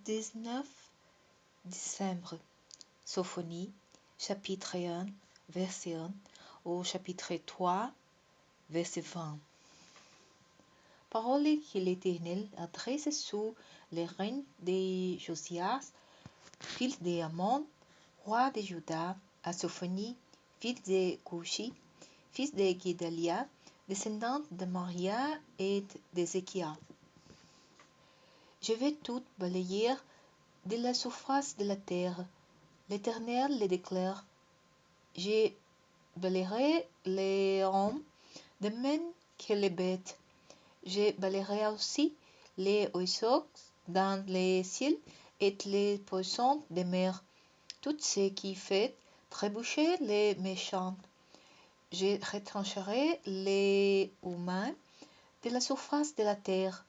19 décembre. Sophonie, chapitre 1, verset 1 au chapitre 3, verset 20. Parole que l'Éternel adresse sous le règne de Josias, fils d'Amon, roi de Juda, à Sophonie, fils de Couchi, fils de Guédalia, descendant de Maria et d'Ézéchias. Je vais tout balayer de la surface de la terre. L'Éternel le déclare. Je balayerai les hommes de même que les bêtes. Je balayerai aussi les oiseaux dans les ciels et les poissons de mer, tout ce qui fait trébucher les méchants. Je retrancherai les humains de la surface de la terre.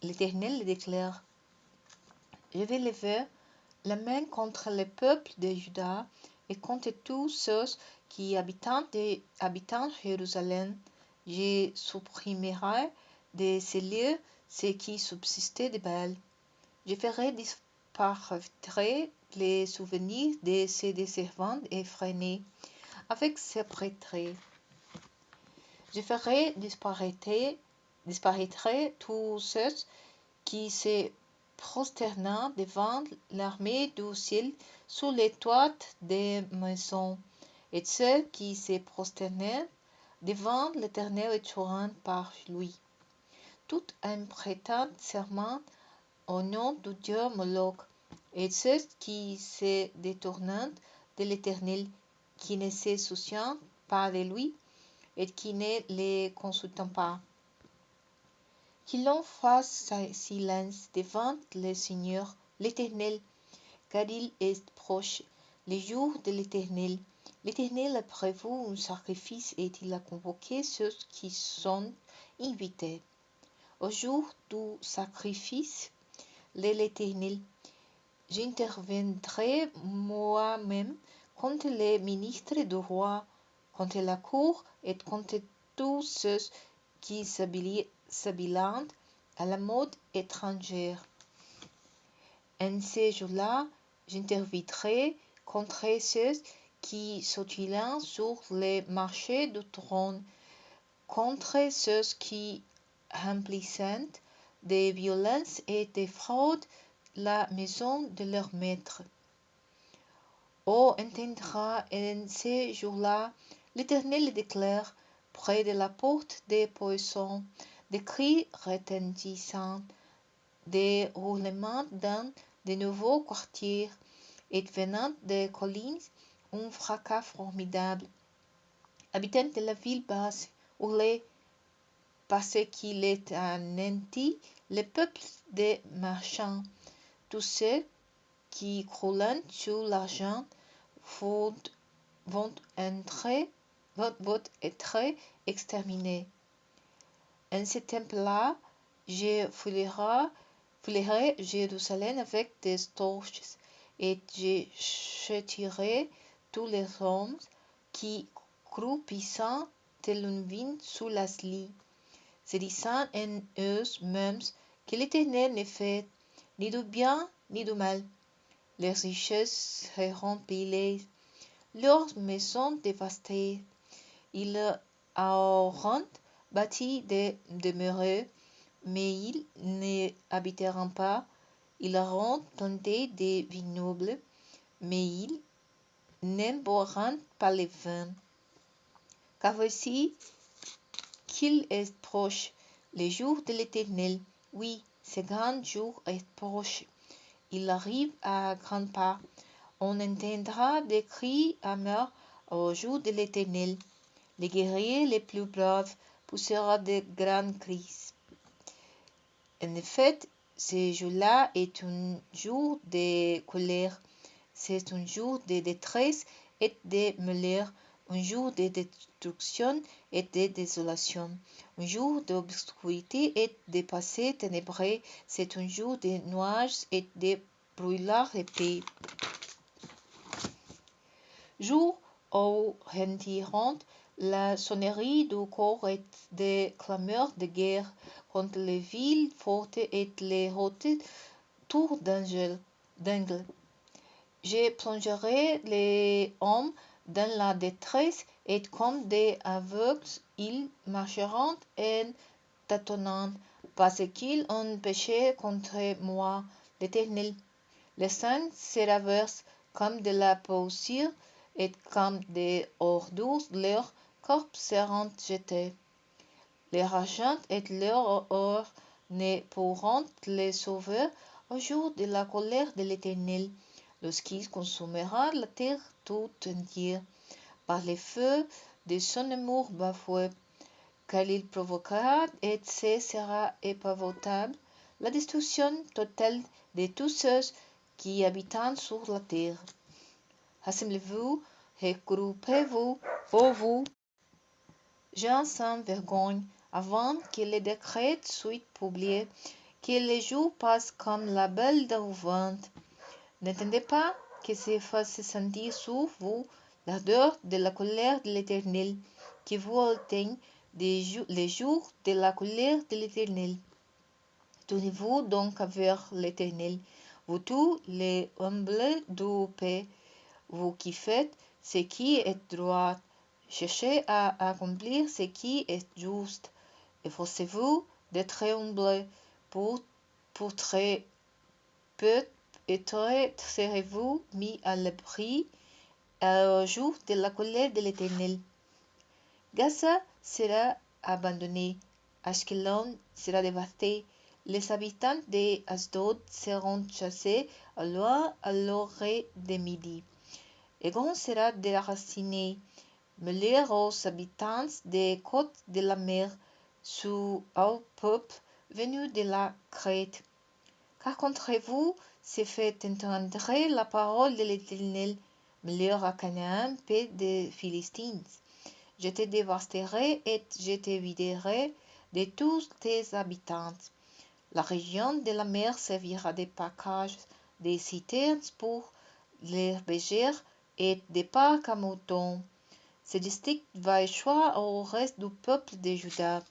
L'Éternel le déclare. Je vais lever la main contre le peuple de Juda et contre tous ceux qui habitent Jérusalem. Je supprimerai de ces lieux ce qui subsistait de Baal. Je ferai disparaître les souvenirs de ces desservants effrénés avec ces prêtres. Je ferai disparaître tous ceux qui se prosternant devant l'armée du ciel sous les toits des maisons, et ceux qui se prosternent devant l'Éternel et jurant par lui, tout en prêtant serment au nom du Dieu Moloch, et ceux qui se détournent de l'Éternel, qui ne se soucient pas de lui, et qui ne le consultent pas. Que l'on fasse silence devant le Seigneur, l'Éternel, car il est proche, le jour de l'Éternel. L'Éternel a prévu un sacrifice et il a convoqué ceux qui sont invités. Au jour du sacrifice, l'Éternel, j'interviendrai moi-même contre les ministres du roi, contre la cour et contre tous ceux qui s'habillent à la mode étrangère. En ces jours-là, j'interviendrai contre ceux qui sautilent sur les marchés du trône, contre ceux qui remplissent de violences et de fraudes la maison de leur maître. Oh, entendra en ces jours-là, l'Éternel déclare, près de la porte des poissons, des cris retentissants, des roulements dans de nouveaux quartiers, et venant des collines, un fracas formidable. Habitants de la ville basse, hurlez, parce qu'il est anéanti le peuple des marchands. Tous ceux qui croulent sur l'argent vont être exterminés. En ce temps-là, je foulerai Jérusalem avec des torches, et je châtierai tous les hommes qui croupissent tel une vigne sous la lie, se disant en eux-mêmes que l'Éternel ne fait ni du bien ni du mal. Leurs richesses seront pilées, leurs maisons dévastées. Ils auront bâti des demeures, mais ils n'y habiteront pas. Ils auront planté des vignobles, mais ils n'en boiront pas le vin. Car voici qu'il est proche, le jour de l'Éternel. Oui, ce grand jour est proche. Il arrive à grands pas. On entendra des cris amers au jour de l'Éternel. Les guerriers les plus braves pousseront de grands cris. En effet, ce jour-là est un jour de colère, c'est un jour de détresse et de malheur, un jour de destruction et de désolation, un jour d'obscurité et de passé ténébreux, c'est un jour de nuages et de brûlures épais. Jour où retentiront la sonnerie du corps et des clameurs de guerre contre les villes fortes et les routes tour d'angle. Je plongerai les hommes dans la détresse et comme des aveugles, ils marcheront en tâtonnant, parce qu'ils ont péché contre moi, l'Éternel. Le sang se reverse comme de la poussière et comme des ordures, leurs corps seront jetés. Leur argent et leur or ne pourront les sauver au jour de la colère de l'Éternel, lorsqu'il consumera la terre tout entière par le feu de son amour bafoué, car il provoquera et ce sera épouvantable la destruction totale de tous ceux qui habitent sur la terre. Rassemblez-vous, regroupez-vous, vous, gens sans vergogne, avant que le décret soit publié, que les jours passent comme la balle au vent. N'attendez pas que se fasse sentir sur vous l'ardeur de la colère de l'Éternel, qui vous atteigne les jours de la colère de l'Éternel. Tournez-vous donc vers l'Éternel, vous tous les humbles du pays, vous qui faites ce qui est droit, cherchez à accomplir ce qui est juste. Efforcez-vous d'être humble pour très peu et serez-vous mis à l'abri au jour de la colère de l'Éternel. Gaza sera abandonné, Ashkelon sera dévasté, les habitants de Asdod seront chassés loin à l'orée de midi. Egon sera déraciné, mêlé aux habitants des côtes de la mer, sous au peuple venu de la Crète. Car contre vous se fait entendre la parole de l'Éternel, mêlé à Canaan, pays des Philistines. Je te dévasterai et je te viderai de tous tes habitants. La région de la mer servira de pacage, des citernes pour les bergères et des parcs à moutons. Ce district va échouer au reste du peuple de Juda.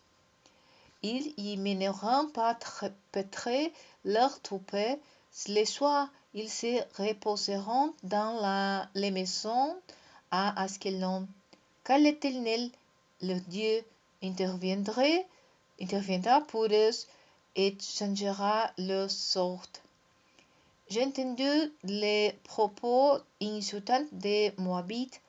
Ils y mèneront par pétrer leurs troupeaux. Le soir, ils se reposeront dans les maisons à Askelon. Car l'Éternel, leur Dieu, interviendra pour eux et changera leur sort. J'ai entendu les propos insultants des Moabites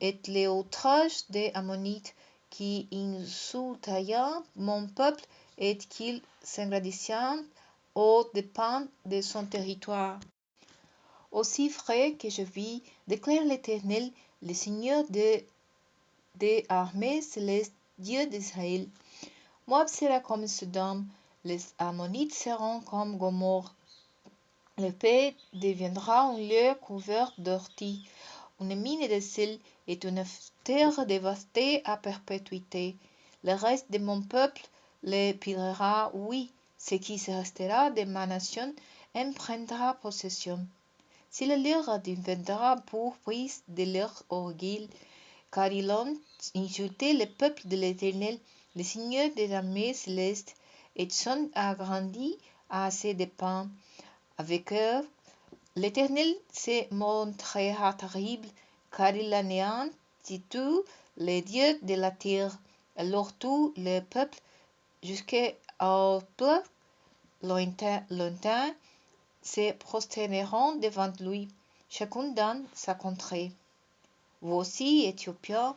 et les outrages des Ammonites qui insultaient mon peuple et qu'ils s'engrandissaient aux dépens de son territoire. Aussi vrai que je vis, déclare l'Éternel, le Seigneur des armées célestes, Dieu d'Israël. Moab sera comme Sodome, les Ammonites seront comme Gomorrhe. Le pays deviendra un lieu couvert d'orties, une mine de sel et une terre dévastée à perpétuité. Le reste de mon peuple le pillera, oui, ce qui se restera de ma nation en prendra possession. Si le leur adviendra pour prise de leur orgueil, car ils ont insulté le peuple de l'Éternel, le Seigneur des armées célestes, et sont agrandis à ses dépens. Avec eux, l'Éternel se montrera terrible, car il anéantit tous les dieux de la terre. Alors tous les peuples, jusqu'au peuple lointain, se prosterneront devant lui, chacun dans sa contrée. Vous aussi, Éthiopiens,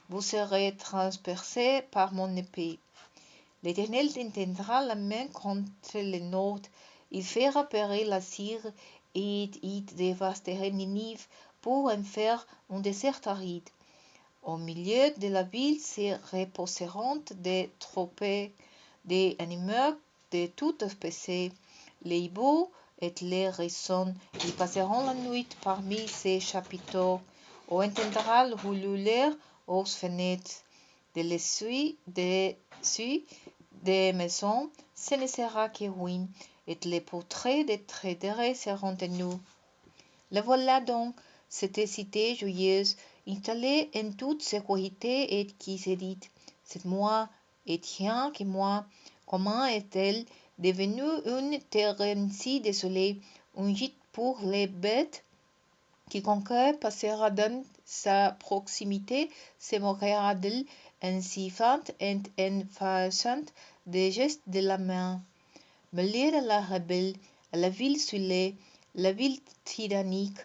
vous serez transpercés par mon épée. L'Éternel étendra la main contre le nord, il fera périr la Syrie et il dévastera Ninive pour en faire un désert aride. Au milieu de la ville se reposeront des troupeaux, des animaux de toute espèce, les hiboux et les hérissons. Ils passeront la nuit parmi ces chapiteaux. On entendra le rouler aux fenêtres de l'essuie des maisons, ce ne sera que ruine, et les portraits des traders seront à nous. Le voilà donc, cette cité joyeuse, installée en toute sécurité et qui se dit, c'est moi, et tiens que moi, comment est-elle devenu une terre ainsi désolée, un gîte pour les bêtes. Quiconque passera dans sa proximité se moquera d'elle en sifflant et en faisant des gestes de la main. Mêlée à la rebelle, à la ville saoulée, la ville tyrannique,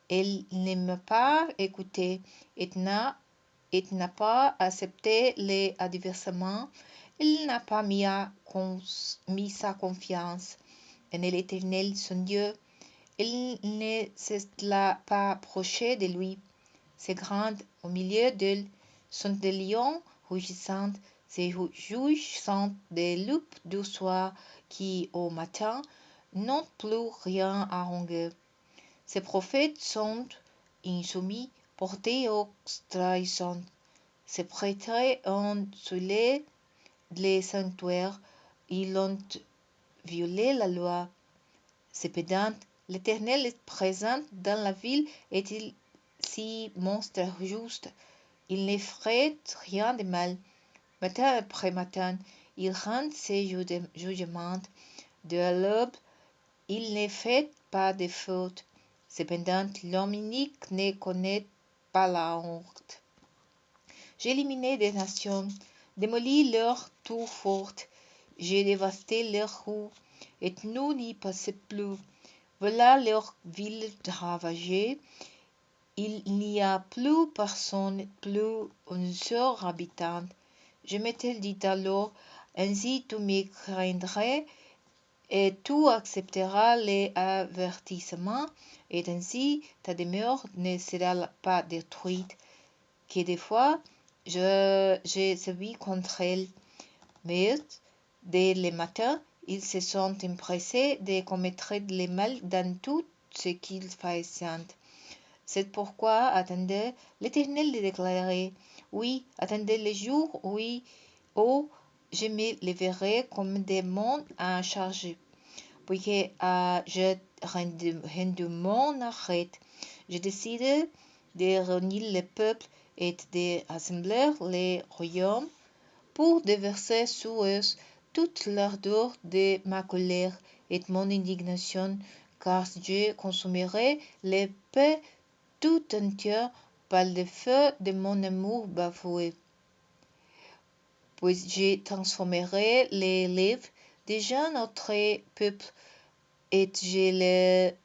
elle n'aime pas écouter et n'a pas accepté les adversements, elle n'a pas mis sa confiance en l'Éternel son Dieu. Elle ne s'est pas approchée de lui. Ses grandes au milieu d'elle sont des lions rugissants, se jouissant des loups du soir qui, au matin, n'ont plus rien à ronger. Ces prophètes sont insoumis, portés aux trahisons. Ces prêtres ont saoulé les sanctuaires, ils ont violé la loi. Cependant, l'Éternel est présent dans la ville et il s'y montre juste. Il ne ferait rien de mal. Matin après matin, il rend ses jugements. De l'aube, il ne fait pas de faute. Cependant, l'homme inique ne connaît pas la honte. J'ai éliminé des nations, démoli leurs tours fortes. J'ai dévasté leurs rues, et nous n'y passons plus. Voilà leur ville ravagée. Il n'y a plus personne, plus un seul habitant. Je m'étais dit alors, ainsi tu me craindrais et tu accepteras les avertissements, et ainsi ta demeure ne sera pas détruite. Que des fois, j'ai servi contre elle, mais dès le matin, ils se sont empressés de commettre le mal dans tout ce qu'ils faisaient. C'est pourquoi attendez l'Éternel de déclarer, oui, attendez le jour, oui, oh, je me leverai comme des monts à charger, puisque je rendu mon arrêt. Je décide de réunir le peuple et d'assembler les royaumes pour déverser sur eux toute l'ardeur de ma colère et mon indignation, car je consumerai les paix tout entière par le feu de mon amour bafoué. Puis je transformerai les lèvres des gens autres peuples et je les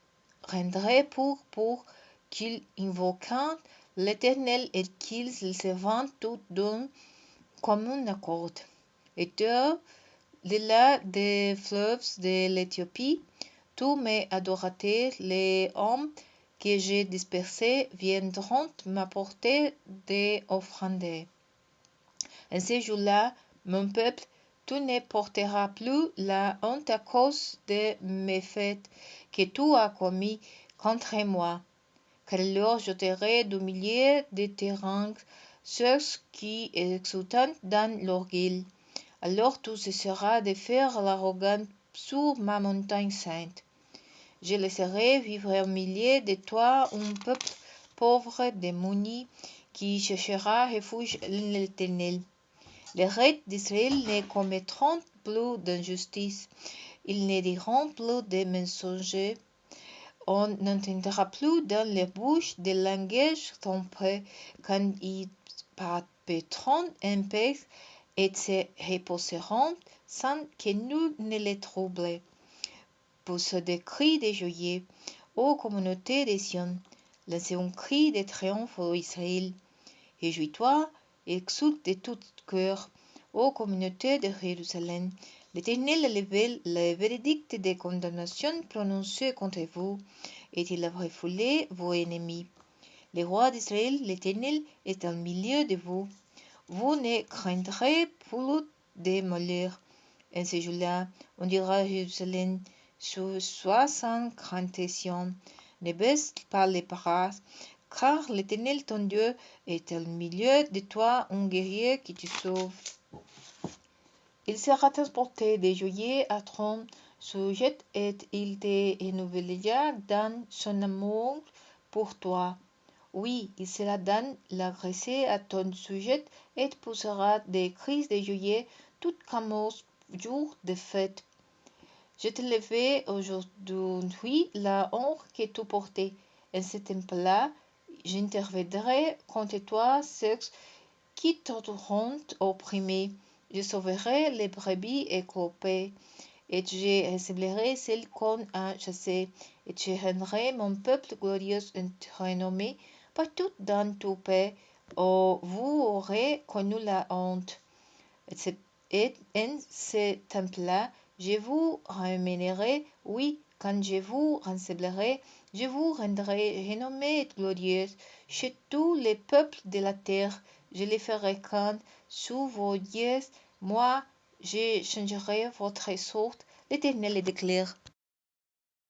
rendrai pour qu'ils invoquent l'Éternel et qu'ils se vendent tout d'un commun accord. Et de là des fleuves de l'Éthiopie, tous mes adorateurs, les hommes que j'ai dispersés, viendront m'apporter des offrandes. En ce jour-là, mon peuple, tu ne porteras plus la honte à cause de mes faits que tu as commis contre moi, car alors j'ôterai du milieu de tes rangs ceux qui exultent dans l'orgueil. Alors tu cesseras de faire l'arrogance sur ma montagne sainte. Je laisserai vivre au milieu de toi un peuple pauvre, démuni, qui cherchera refuge en l'Éternel. Les reines d'Israël ne commettront plus d'injustice, ils ne diront plus de mensonges, on n'entendra plus dans leur bouche des langages trompés quand ils perpétreront un paix et se reposeront sans que nul ne les trouble. Pousse des cris de joie, ô communauté de Sion, lancez un cri de triomphe ô Israël. Réjouis-toi et exulte de tout cœur, ô communauté de Jérusalem. L'Éternel a levé le verdict de condamnation prononcé contre vous, et il a refoulé vos ennemis. Le roi d'Israël, l'Éternel, est au milieu de vous. Vous ne craindrez plus de malheur. En ce jour-là, on dira à Jérusalem, sois sans crainte, ne baisse pas les bras, car l'Éternel ton Dieu est au milieu de toi un guerrier qui te sauve. Il sera transporté de joyeux à ton sujet et il te renouvellera dans son amour pour toi. Oui, il sera dans la grâce à ton sujet et poussera des cris de joie tout comme au jour de fête. Je te levais aujourd'hui la honte que tu portais. En ce temps-là, j'interviendrai contre toi ceux qui t'auront opprimé. Je sauverai les brebis éclopées, et je rassemblerai celles qu'on a chassées, et je rendrai mon peuple glorieux et renommé partout dans tout pays, où vous aurez connu la honte. Et en ce temps-là, je vous ramènerai, oui, quand je vous rassemblerai, je vous rendrai renommés et glorieux chez tous les peuples de la terre. Je les ferai quand sous vos yeux, moi, je changerai votre sorte. L'Éternel le déclare.